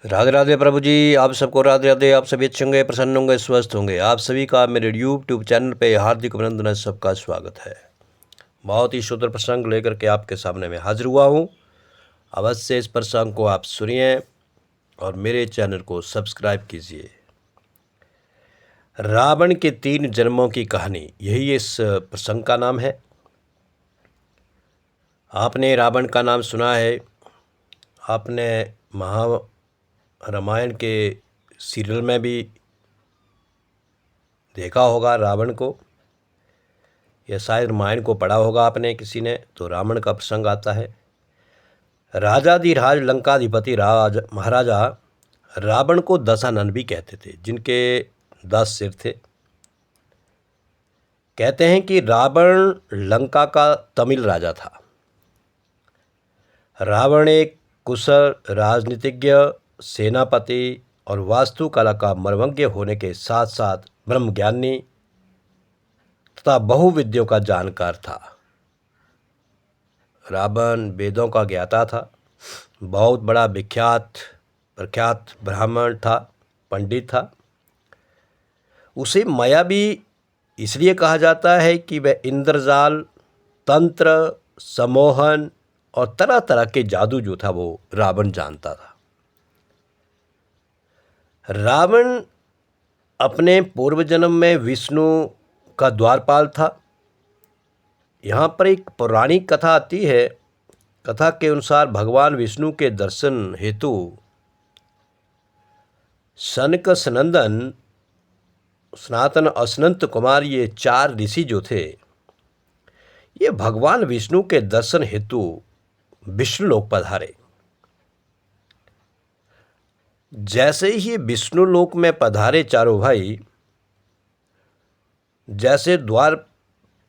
राधे राधे प्रभु जी, आप सबको राधे राधे। आप सभी अच्छे होंगे, प्रसन्न होंगे, स्वस्थ होंगे। आप सभी का मेरे यूट्यूब चैनल पे हार्दिक अभिनंदन है, सबका स्वागत है। बहुत ही सुंदर प्रसंग लेकर के आपके सामने मैं हाजिर हुआ हूँ। अवश्य इस प्रसंग को आप सुनिए और मेरे चैनल को सब्सक्राइब कीजिए। रावण के 3 जन्मों की कहानी, यही इस प्रसंग का नाम है। आपने रावण का नाम सुना है, आपने रामायण के सीरियल में भी देखा होगा रावण को, या शायद रामायण को पढ़ा होगा आपने किसी ने, तो रावण का प्रसंग आता है। राजाधिराज लंकाधिपति महाराजा रावण को दशानन भी कहते थे, जिनके 10 सिर थे। कहते हैं कि रावण लंका का तमिल राजा था। रावण एक कुशल राजनीतिज्ञ, सेनापति और वास्तुकला का मर्मज्ञ होने के साथ साथ ब्रह्मज्ञानी तथा बहुविद्यों का जानकार था। रावण वेदों का ज्ञाता था, बहुत बड़ा विख्यात प्रख्यात ब्राह्मण था, पंडित था। उसे मायावी इसलिए कहा जाता है कि वह इंद्रजाल, तंत्र, सम्मोहन और तरह तरह के जादू जो था वो रावण जानता था। रावण अपने पूर्व जन्म में विष्णु का द्वारपाल था। यहाँ पर एक पौराणिक कथा आती है। कथा के अनुसार भगवान विष्णु के दर्शन हेतु सनक, सनंदन, सनातन और अनंत कुमार, ये 4 ऋषि जो थे, ये भगवान विष्णु के दर्शन हेतु विष्णु लोक पधारे। जैसे ही ये विष्णु लोक में पधारे चारों भाई, जैसे द्वार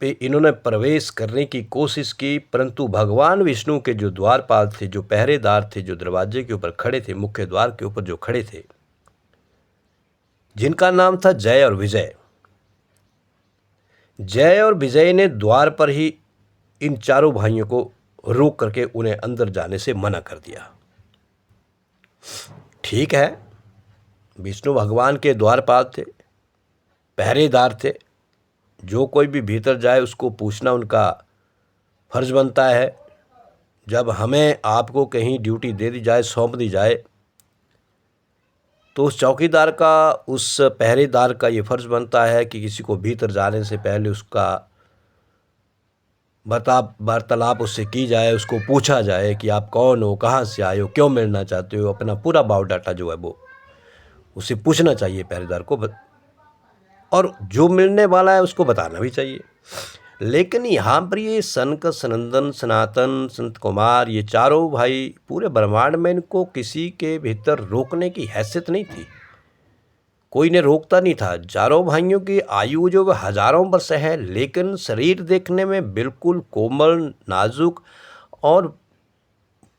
पे इन्होंने प्रवेश करने की कोशिश की, परंतु भगवान विष्णु के जो द्वारपाल थे, जो पहरेदार थे, जो दरवाजे के ऊपर खड़े थे, मुख्य द्वार के ऊपर जो खड़े थे, जिनका नाम था जय और विजय, जय और विजय ने द्वार पर ही इन चारों भाइयों को रोक करके उन्हें अंदर जाने से मना कर दिया। ठीक है, विष्णु भगवान के द्वारपाल थे, पहरेदार थे, जो कोई भी भीतर जाए उसको पूछना उनका फर्ज बनता है। जब हमें आपको कहीं ड्यूटी दे दी जाए, सौंप दी जाए, तो उस चौकीदार का, उस पहरेदार का ये फर्ज बनता है कि किसी को भीतर जाने से पहले उसका वार्तालाप उससे की जाए, उसको पूछा जाए कि आप कौन हो, कहाँ से आए हो, क्यों मिलना चाहते हो, अपना पूरा बायोडाटा जो है वो उसे पूछना चाहिए पहरेदार को, और जो मिलने वाला है उसको बताना भी चाहिए। लेकिन यहाँ पर ये सनक, सनंदन, सनातन, संत कुमार, ये चारों भाई पूरे ब्रह्मांड में इनको किसी के भीतर रोकने की हैसियत नहीं थी, कोई ने रोकता नहीं था। चारों भाइयों की आयु जो वह हजारों वर्ष है, लेकिन शरीर देखने में बिल्कुल कोमल, नाजुक और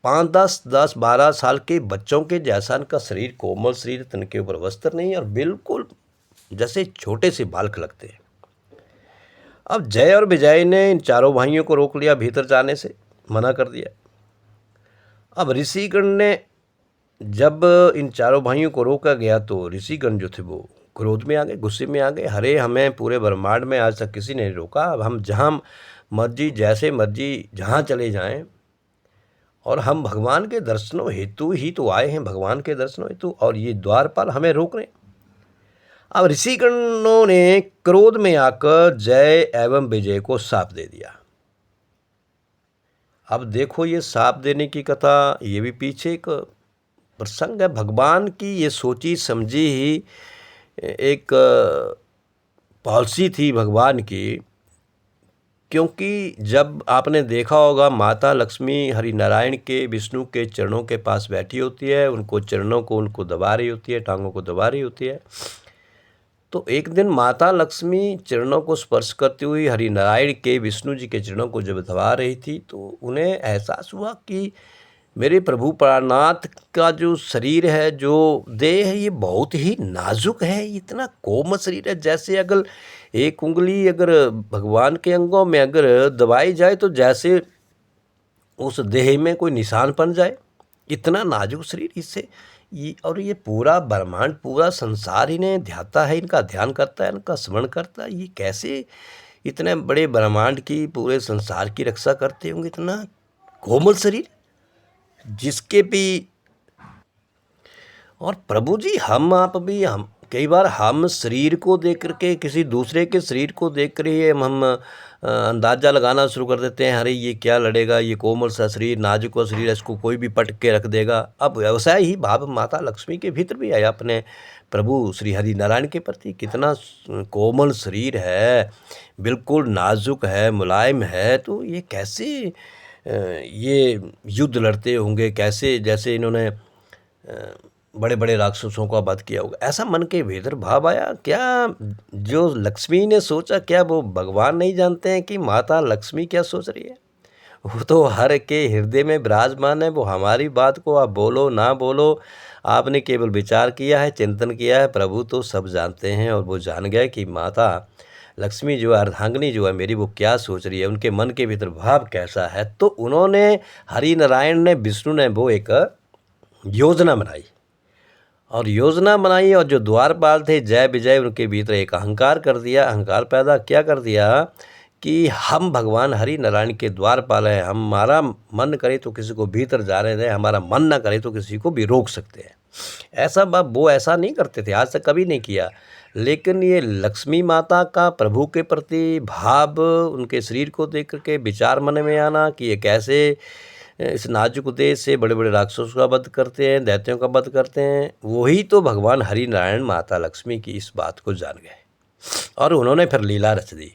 5, 10, 12 साल के बच्चों के जैसा इनका शरीर, कोमल शरीर, तन के ऊपर वस्त्र नहीं, और बिल्कुल जैसे छोटे से बालक लगते हैं। अब जय और विजय ने इन चारों भाइयों को रोक लिया, भीतर जाने से मना कर दिया। अब ऋषिगण ने, जब इन चारों भाइयों को रोका गया तो ऋषिगण जो थे वो क्रोध में आ गए, गुस्से में आ गए। अरे, हमें पूरे ब्रह्मांड में आज तक किसी ने नहीं रोका, अब हम जहाँ मर्जी, जैसे मर्जी, जहाँ चले जाएं, और हम भगवान के दर्शनों हेतु ही तो आए हैं, भगवान के दर्शनों हेतु, और ये द्वारपाल हमें रोक रहे हैं। अब ऋषिगणों ने क्रोध में आकर जय एवं विजय को शाप दे दिया। अब देखो, ये शाप देने की कथा, ये भी पीछे एक प्रसंग है। भगवान की ये सोची समझी ही एक पॉलिसी थी भगवान की, क्योंकि जब आपने देखा होगा माता लक्ष्मी हरिनारायण के, विष्णु के चरणों के पास बैठी होती है, उनको चरणों को उनको दबा रही होती है, टांगों को दबा रही होती है। तो एक दिन माता लक्ष्मी चरणों को स्पर्श करती हुई हरिनारायण के, विष्णु जी के चरणों को जब दबा रही थी, तो उन्हें एहसास हुआ कि मेरे प्रभु प्राणनाथ का जो शरीर है, जो देह है, ये बहुत ही नाजुक है, इतना कोमल शरीर है, जैसे अगर एक उंगली अगर भगवान के अंगों में अगर दबाई जाए तो जैसे उस देह में कोई निशान बन जाए, इतना नाजुक शरीर, इससे और ये पूरा ब्रह्मांड, पूरा संसार इन्हें ध्याता है, इनका ध्यान करता है, इनका स्मरण करता है। ये कैसे इतने बड़े ब्रह्मांड की, पूरे संसार की रक्षा करते होंगे? इतना कोमल शरीर जिसके भी। और प्रभु जी, आप भी, हम कई बार हम शरीर को देख करके, किसी दूसरे के शरीर को देख कर ही हम अंदाज़ा लगाना शुरू कर देते हैं, अरे ये क्या लड़ेगा, ये कोमल सा शरीर, नाजुक सा शरीर, इसको कोई भी पटक के रख देगा। अब व्यवसाय ही भाव माता लक्ष्मी के भीतर भी आया, अपने प्रभु श्री हरि नारायण के प्रति। कितना कोमल शरीर है, बिल्कुल नाजुक है, मुलायम है, तो ये कैसे ये युद्ध लड़ते होंगे, कैसे जैसे इन्होंने बड़े बड़े राक्षसों का वध किया होगा, ऐसा मन के भीतर भाव आया। क्या जो लक्ष्मी ने सोचा, क्या वो भगवान नहीं जानते हैं कि माता लक्ष्मी क्या सोच रही है? वो तो हर के हृदय में विराजमान है। वो हमारी बात को आप बोलो ना बोलो, आपने केवल विचार किया है, चिंतन किया है, प्रभु तो सब जानते हैं। और वो जान गए कि माता लक्ष्मी जो है, अर्धांगिनी जो है मेरी, वो क्या सोच रही है, उनके मन के भीतर भाव कैसा है। तो उन्होंने, हरि नारायण ने, विष्णु ने वो एक योजना बनाई, और जो द्वारपाल थे जय विजय, उनके भीतर एक अहंकार कर दिया, अहंकार पैदा क्या कर दिया कि हम भगवान हरि नारायण के द्वारपाल हैं, हमारा मन करे तो किसी को भीतर जाने दें, हमारा मन ना करे तो किसी को भी रोक सकते हैं। ऐसा वो ऐसा नहीं करते थे, आज तक कभी नहीं किया। लेकिन ये लक्ष्मी माता का प्रभु के प्रति भाव, उनके शरीर को देख करके विचार मन में आना कि ये कैसे इस नाजुक देश से बड़े बड़े राक्षसों का वध करते हैं, दैत्यों का वध करते हैं, वही तो भगवान हरि नारायण माता लक्ष्मी की इस बात को जान गए। और उन्होंने फिर लीला रच दी।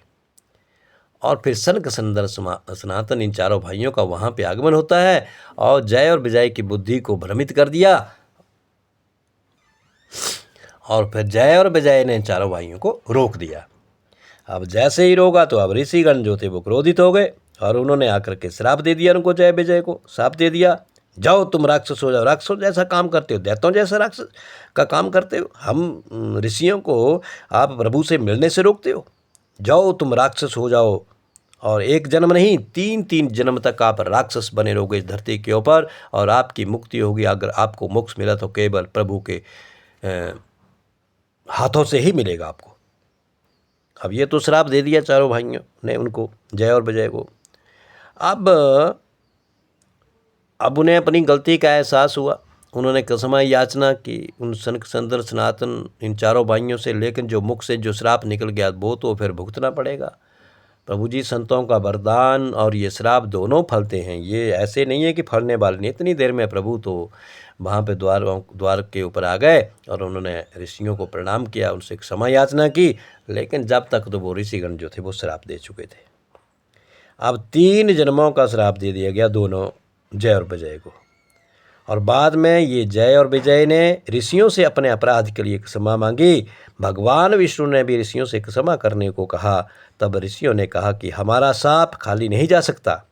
और फिर सनक सुंदर सनातन, इन चारों भाइयों का वहाँ पे आगमन होता है, और जय और विजय की बुद्धि को भ्रमित कर दिया। और फिर जय और विजय ने चारों भाइयों को रोक दिया। अब जैसे ही रोका तो अब ऋषिगण जो थे वो क्रोधित हो गए, और उन्होंने आकर के श्राप दे दिया उनको, जय विजय को श्राप दे दिया, जाओ तुम राक्षस हो जाओ, राक्षसों जैसा काम करते हो, दैत्यों जैसा राक्षस का काम करते हो, हम ऋषियों को आप प्रभु से मिलने से रोकते हो, जाओ तुम राक्षस हो जाओ। और एक जन्म नहीं, 3 जन्म तक आप राक्षस बने रहोगे इस धरती के ऊपर, और आपकी मुक्ति होगी। अगर आपको मोक्ष मिला तो केवल प्रभु के हाथों से ही मिलेगा आपको। अब ये तो श्राप दे दिया चारों भाइयों ने उनको, जय और विजय को। अब उन्हें अपनी गलती का एहसास हुआ। उन्होंने क्षमा याचना की उन सनक सुंदर सनातन इन चारों भाइयों से, लेकिन जो मुख से जो श्राप निकल गया वो तो फिर भुगतना पड़ेगा। प्रभु जी, संतों का वरदान और ये श्राप दोनों फलते हैं, ये ऐसे नहीं है कि फलने वाले नहीं। इतनी देर में प्रभु तो वहाँ पे द्वार के ऊपर आ गए, और उन्होंने ऋषियों को प्रणाम किया, उनसे क्षमा याचना की। लेकिन जब तक तो वो ऋषिगण जो थे वो श्राप दे चुके थे। अब 3 जन्मों का श्राप दे दिया गया दोनों जय और विजय को। और बाद में ये जय और विजय ने ऋषियों से अपने अपराध के लिए क्षमा मांगी। भगवान विष्णु ने भी ऋषियों से क्षमा करने को कहा। तब ऋषियों ने कहा कि हमारा साप खाली नहीं जा सकता।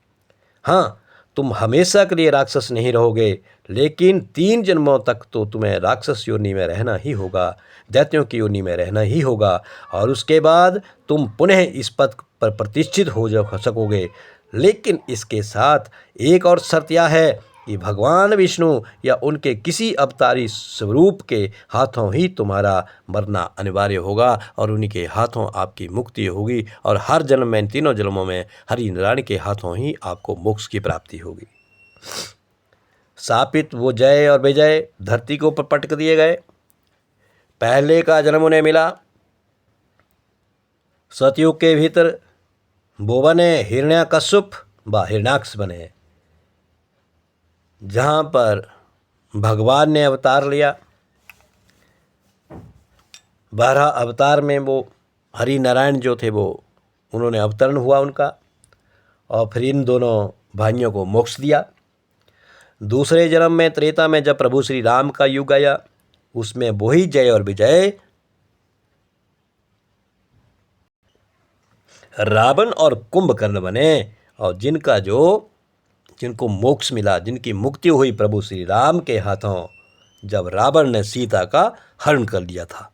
हाँ, तुम हमेशा के लिए राक्षस नहीं रहोगे, लेकिन 3 जन्मों तक तो तुम्हें राक्षस योनि में रहना ही होगा, दैत्यों की योनि में रहना ही होगा। और उसके बाद तुम पुनः इस पद पर प्रतिष्ठित हो सकोगे। लेकिन इसके साथ एक और शर्त यह है कि भगवान विष्णु या उनके किसी अवतारी स्वरूप के हाथों ही तुम्हारा मरना अनिवार्य होगा, और उन्हीं के हाथों आपकी मुक्ति होगी। और हर जन्म में, इन 3 जन्मों में हरि नारायण के हाथों ही आपको मोक्ष की प्राप्ति होगी। शापित वो जय और विजय धरती के ऊपर पटक दिए गए। पहले का जन्म उन्हें मिला सतयुग के भीतर, वो बने हिरण्याकश्यप व हिरण्याक्ष बने, जहाँ पर भगवान ने अवतार लिया। 12 अवतार में वो हरि नारायण जो थे वो उन्होंने अवतरण हुआ उनका, और फिर इन दोनों भाइयों को मोक्ष दिया। दूसरे जन्म में त्रेता में जब प्रभु श्री राम का युग आया, उसमें वही जय और विजय रावण और कुंभकर्ण बने, और जिनको मोक्ष मिला, जिनकी मुक्ति हुई प्रभु श्री राम के हाथों, जब रावण ने सीता का हरण कर लिया था।